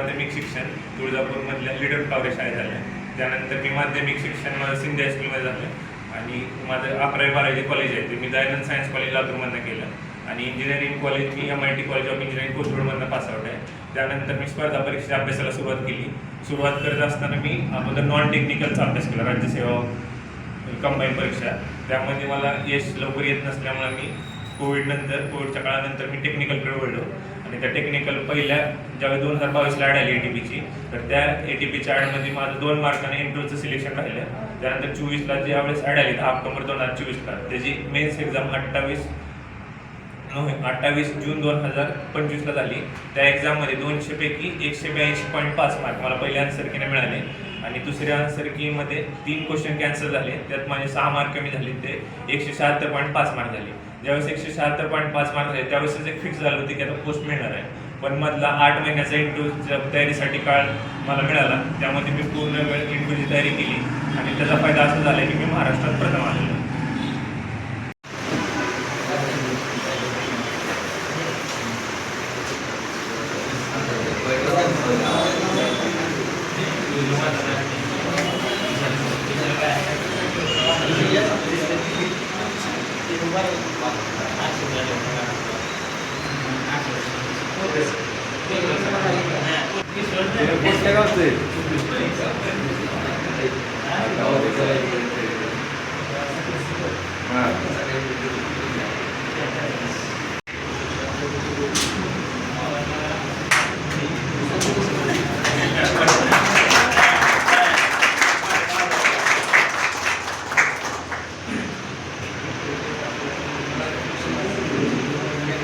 माध्यमिक शिक्षण तुळजापूरमधल्या leader flower शाळेत झालं. त्यानंतर मी माध्यमिक शिक्षण माझं सिंधी हायस्कूलमध्ये झालं आणि माझं 11वी-12वी कॉलेज आहे ते मी दयानंद सायन्स कॉलेज लातूरमधनं केलं आणि इंजिनिअरिंग कॉलेज मी MIT कॉलेज ऑफ इंजिनिअरिंग कोथरूडमधनं पासआउट आहे. त्यानंतर मी स्पर्धा परीक्षेच्या अभ्यासाला सुरुवात केली. सुरुवात करत असताना मी अगोदर नॉन टेक्निकलचा अभ्यास केला, राज्यसेवा कंबाईन परीक्षा. त्यामध्ये मला यश लवकर येत नसल्यामुळे मी कोविडच्या काळानंतर मी टेक्निकलकडे वळलो आणि त्या टेक्निकल पहिल्या ज्यावेळी 2022ला ॲड आली ATPची, तर त्या ATPच्या ॲडमध्ये माझं 2 मार्काने इंटरव्ह्यूचं सिलेक्शन राहिलं. त्यानंतर 24ला ज्यावेळेस ॲड आली 10 ऑक्टोबर 2024ला त्याची मेन्स एक्झाम 28 जून 2025ला झाली. त्या एक्झाममध्ये 200 पैकी 182.5 मार्क मला पहिल्या आन्सर कीने मिळाले आणि दुसऱ्या आन्सर कीमध्ये 3 क्वेश्चन कॅन्सल झाले. त्यात माझे 6 मार्क कमी झाले, ते 176.5 मार्क झाले. ज्यावेळेस 176.5 मार्क झाले त्यावेळेस एक फिक्स झालं होतं की आता पोस्ट मिळणार आहे. पण मधला 8 महिन्याचा इंटरव्ह्यूच्या तयारीसाठी काळ मला मिळाला. त्यामध्ये मी पूर्ण वेळ इंटरव्ह्यूची तयारी केली आणि त्याचा फायदा असा झाला की मी महाराष्ट्रात प्रथम आलेलो.